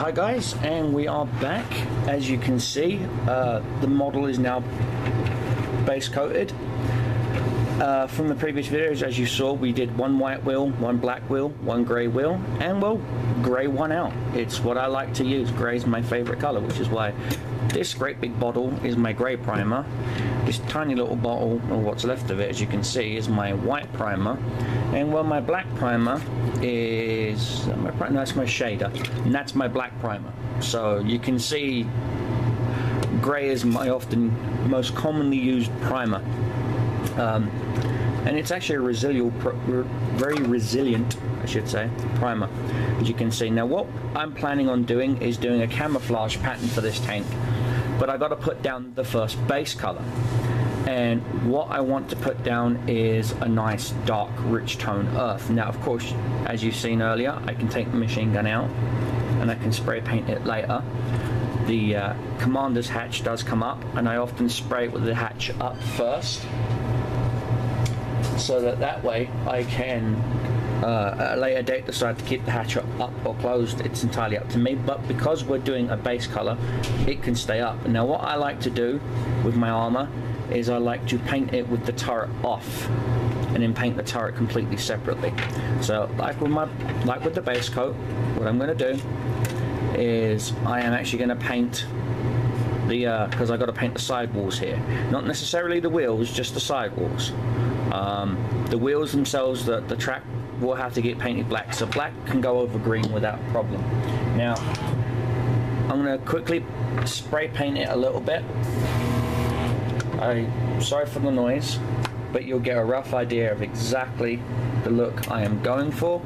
Hi guys, and we are back. As you can see, the model is now base coated. From the previous videos, as you saw, we did one white wheel, one black wheel, one grey wheel, and well, grey won out. It's what I like to use. Grey is my favorite color, which is why this great big bottle is my grey primer. This tiny little bottle, or what's left of it, as you can see, is my white primer. And well, my black primer is, that's my shader, and that's my black primer. So you can see grey is my most commonly used primer. And it's actually a very resilient, I should say, primer, as you can see. Now what I'm planning on doing is doing a camouflage pattern for this tank, but I got to put down the first base color. And what I want to put down is a nice dark rich tone earth. Now of course, as you've seen earlier, I can take the machine gun out and I can spray paint it later. The commander's hatch does come up, and I often spray it with the hatch up first, so that way I can at a later date decide to keep the hatch up or closed. It's entirely up to me, but because we're doing a base color, it can stay up. Now what I like to do with my armor is I like to paint it with the turret off and then paint the turret completely separately. So like with the base coat, what I'm going to do is I am actually going to paint the because I got to paint the sidewalls here, not necessarily the wheels, just the sidewalls. The wheels themselves, the track will have to get painted black, so black can go over green without a problem. Now I'm going to quickly spray paint it a little bit. Sorry for the noise, but you'll get a rough idea of exactly the look I am going for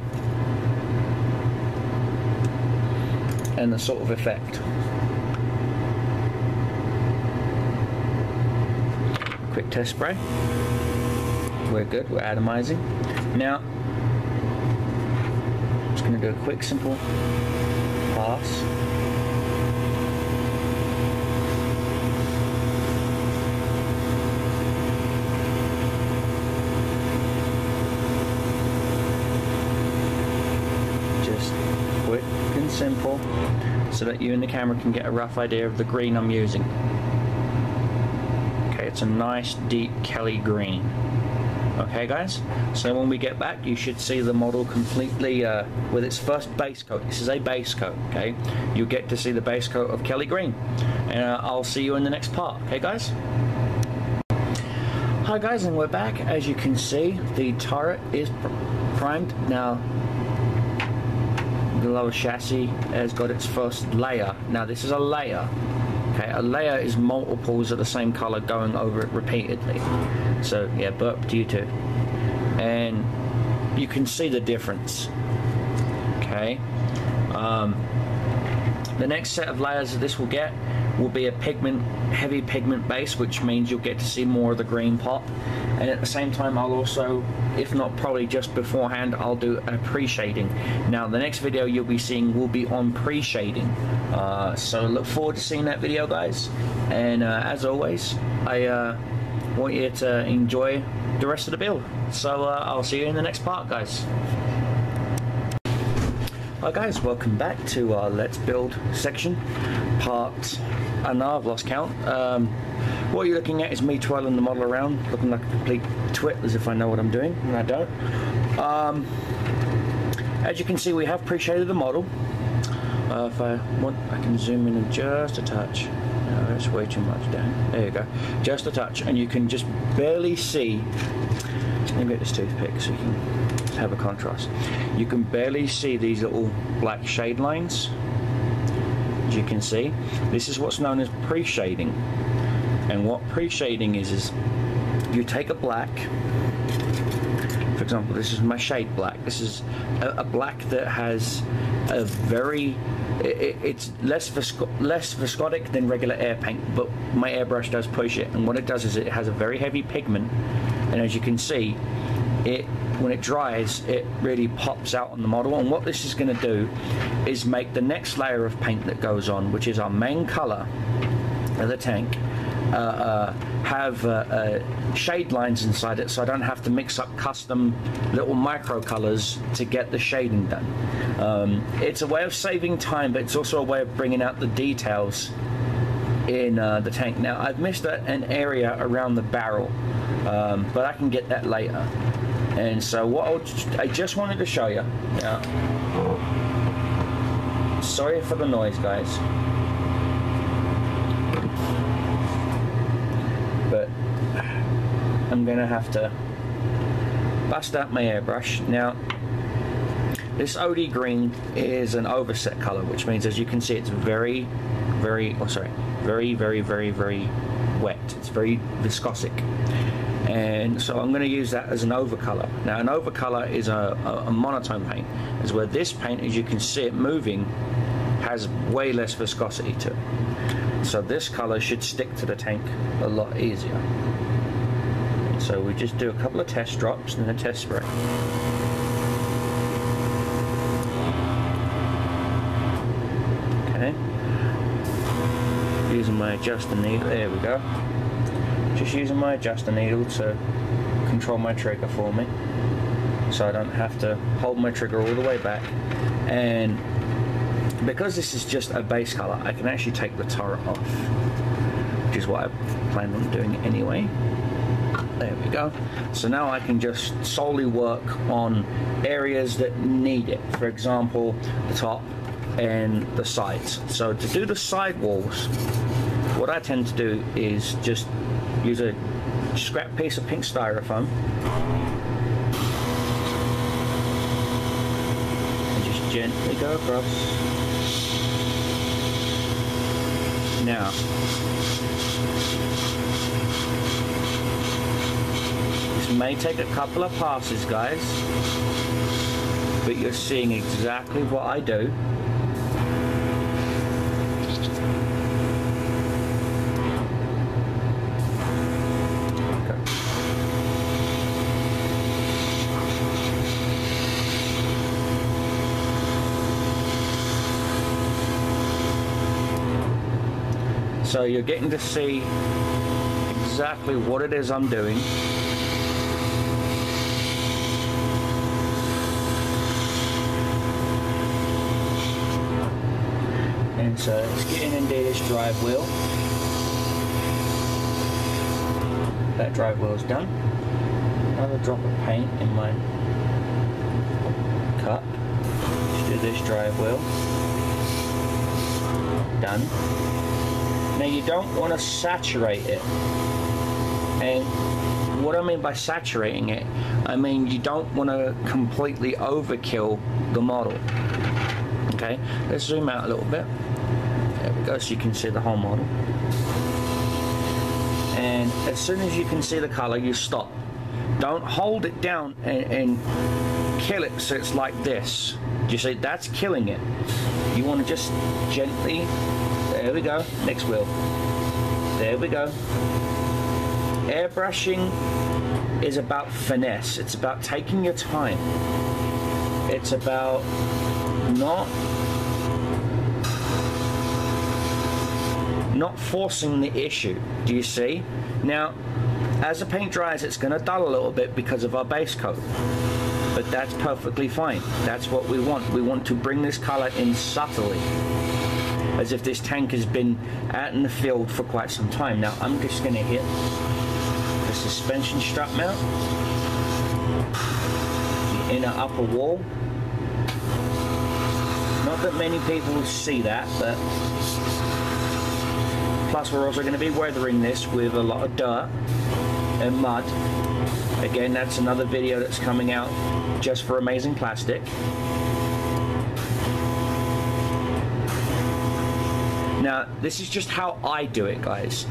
and the sort of effect. Quick test spray. We're good, we're atomizing. Now, I'm just going to do a quick simple pass. Just quick and simple, so that you and the camera can get a rough idea of the green I'm using. Okay, it's a nice deep Kelly green. Okay guys, so when we get back you should see the model completely with its first base coat. This is a base coat, okay? You'll get to see the base coat of Kelly green, and I'll see you in the next part, okay guys? Hi guys, and we're back. As you can see, the turret is primed. Now the lower chassis has got its first layer. Now this is a layer. Okay, a layer is multiples of the same color going over it repeatedly. So yeah, burp to you too. And you can see the difference. Okay. The next set of layers that this will get will be a heavy pigment base, which means you'll get to see more of the green pop. And at the same time, I'll also, if not probably just beforehand, I'll do a pre-shading. Now the next video you'll be seeing will be on pre-shading. So look forward to seeing that video guys. And as always, I want you to enjoy the rest of the build. So I'll see you in the next part guys. Hi guys, welcome back to our Let's Build section. Part, I know I've lost count. What you're looking at is me twirling the model around, looking like a complete twit, as if I know what I'm doing, and I don't. As you can see, we have pre-shaded the model. If I want, I can zoom in just a touch. No, that's way too much down. There you go. Just a touch, and you can just barely see. Let me get this toothpick so you can have a contrast. You can barely see these little black shade lines. As you can see, this is what's known as pre-shading. And what pre-shading is you take a black, for example, this is my shade black. This is a black that has a very, it's less viscotic than regular air paint, but my airbrush does push it. And what it does is it has a very heavy pigment, and as you can see, when it dries, it really pops out on the model. And what this is going to do is make the next layer of paint that goes on, which is our main color of the tank, have shade lines inside it, so I don't have to mix up custom little micro colors to get the shading done. It's a way of saving time, but it's also a way of bringing out the details in the tank. Now I've missed an area around the barrel, but I can get that later. And so what I just wanted to show you. Now, sorry for the noise, guys, but I'm gonna have to bust out my airbrush. Now, this OD green is an overset color, which means, as you can see, it's very wet. It's very viscosic, and so I'm going to use that as an overcolor. Now, an overcolor is a monotone paint, is where this paint, as you can see it moving, has way less viscosity to it. So this color should stick to the tank a lot easier. And so we just do a couple of test drops and then a test spray. Okay. Using my adjuster needle, there we go. Just using my adjuster needle to control my trigger for me, so I don't have to hold my trigger all the way back. And because this is just a base color, I can actually take the turret off, which is what I planned on doing anyway. There we go. So now I can just solely work on areas that need it. For example, the top and the sides. So to do the side walls, what I tend to do is just use a scrap piece of pink styrofoam and just gently go across. Now, this may take a couple of passes, guys, but you're seeing exactly what I do. So you're getting to see exactly what it is I'm doing. And so it's getting into this drive wheel. That drive wheel is done. Another drop of paint in my cup. Let's do this drive wheel. Done. Now, you don't want to saturate it, and what I mean by saturating it, I mean you don't want to completely overkill the model. Okay, let's zoom out a little bit. There we go, so you can see the whole model. And as soon as you can see the color, you stop. Don't hold it down and kill it so it's like this. Do you see? That's killing it. You want to just gently. There we go, next wheel. There we go. Airbrushing is about finesse. It's about taking your time. It's about not forcing the issue. Do you see? Now, as the paint dries, it's going to dull a little bit because of our base coat. But that's perfectly fine. That's what we want. We want to bring this color in subtly, as if this tank has been out in the field for quite some time. Now I'm just going to hit the suspension strut mount, the inner upper wall. Not that many people will see that, but plus we're also going to be weathering this with a lot of dirt and mud. Again, that's another video that's coming out just for Amazing Plastic. Now, this is just how I do it, guys.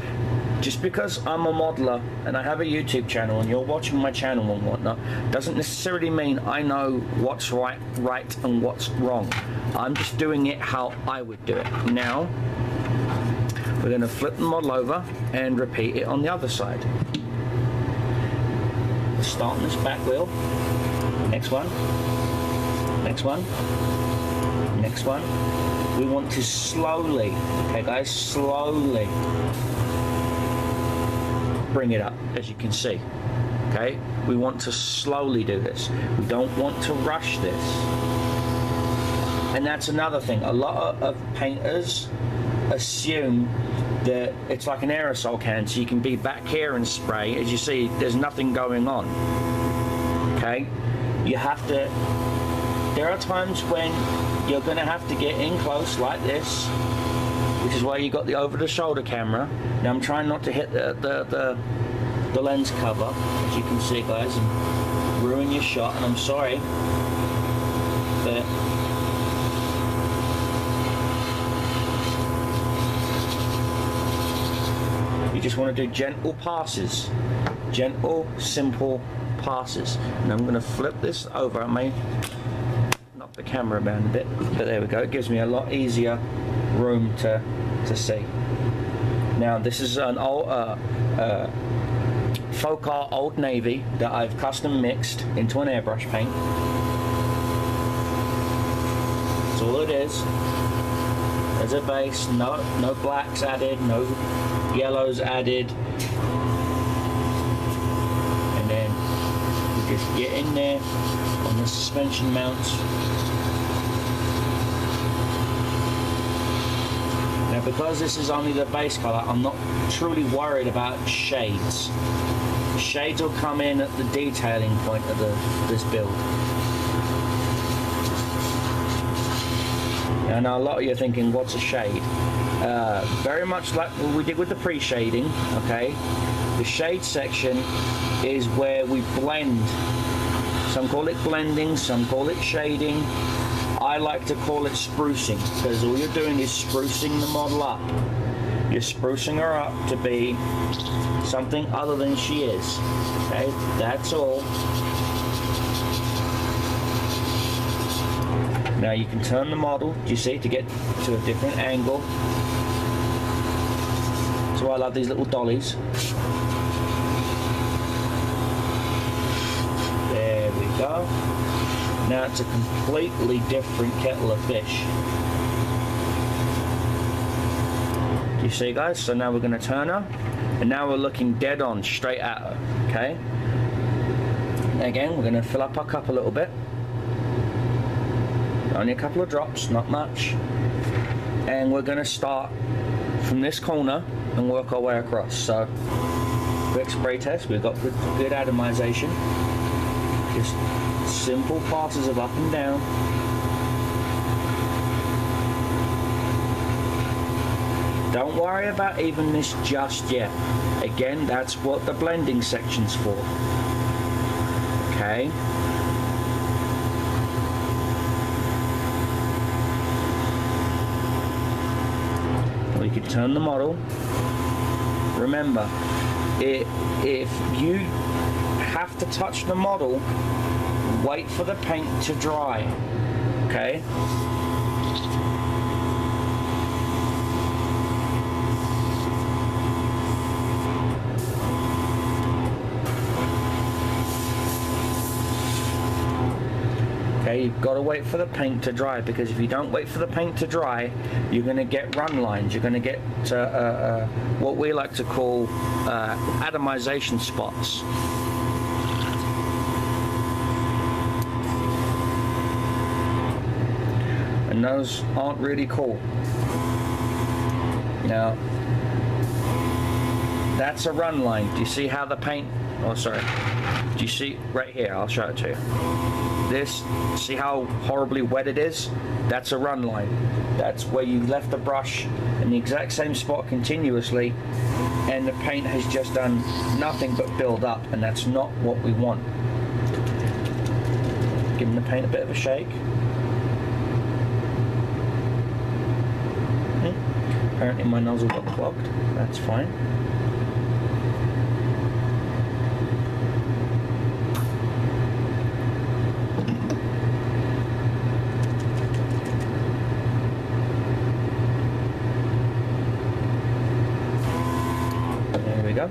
Just because I'm a modeler and I have a YouTube channel and you're watching my channel and whatnot, doesn't necessarily mean I know what's right and what's wrong. I'm just doing it how I would do it. Now, we're going to flip the model over and repeat it on the other side. Start on this back wheel. Next one. Next one. Next one. We want to slowly, okay guys, slowly bring it up, as you can see. Okay, we want to slowly do this. We don't want to rush this. And that's another thing. A lot of painters assume that it's like an aerosol can, so you can be back here and spray. As you see, there's nothing going on. Okay, you have to. There are times when you're going to have to get in close like this, which is why you got the over-the-shoulder camera. Now I'm trying not to hit the lens cover, as you can see, guys, and ruin your shot. And I'm sorry, but you just want to do gentle passes, gentle, simple passes. And I'm going to flip this over. I may knock the camera down a bit, but there we go. It gives me a lot easier room to see. Now this is an old Folk Art Old Navy that I've custom mixed into an airbrush paint. That's all it is. As a base, no blacks added, no yellows added. And then you just get in there on the suspension mounts. Now because this is only the base color, I'm not truly worried about shades. The shades will come in at the detailing point of this build. I know a lot of you are thinking, what's a shade? Very much like what we did with the pre-shading, okay? The shade section is where we blend. Some call it blending, some call it shading. I like to call it sprucing, because all you're doing is sprucing the model up. You're sprucing her up to be something other than she is. Okay, that's all. Now you can turn the model, do you see, to get to a different angle. So I love these little dollies. There we go. Now it's a completely different kettle of fish. Do you see, guys? So now we're going to turn her, and now we're looking dead on, straight at her, okay? Again, we're going to fill up our cup a little bit. Only a couple of drops, not much. And we're going to start from this corner and work our way across. So, quick spray test. We've got good atomization. Just simple passes of up and down. Don't worry about even this just yet. Again, that's what the blending section's for. Okay. We can turn the model. Remember, if you have to touch the model, wait for the paint to dry. Okay? Okay, you've got to wait for the paint to dry, because if you don't wait for the paint to dry, you're going to get run lines. You're going to get what we like to call atomization spots. And those aren't really cool. Now, that's a run line. Do you see how the paint, oh sorry, do you see right here? I'll show it to you. This, see how horribly wet it is? That's a run line. That's where you left the brush in the exact same spot continuously, and the paint has just done nothing but build up, and that's not what we want. Giving the paint a bit of a shake. Apparently my nozzle got clogged. That's fine. There we go.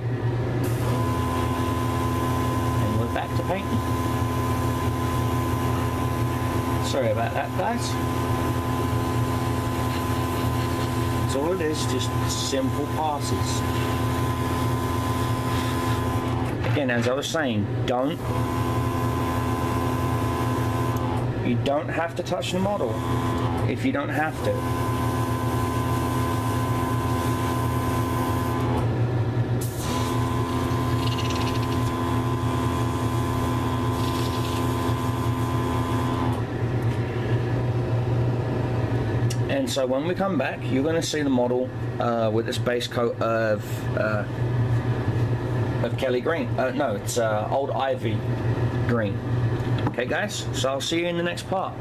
And we're back to painting. Sorry about that, guys. All it is, just simple passes. again, as I was saying, you don't have to touch the model if you don't have to. And so when we come back, you're going to see the model with this base coat of Kelly green. No, it's Old Ivy green. Okay guys, so I'll see you in the next part.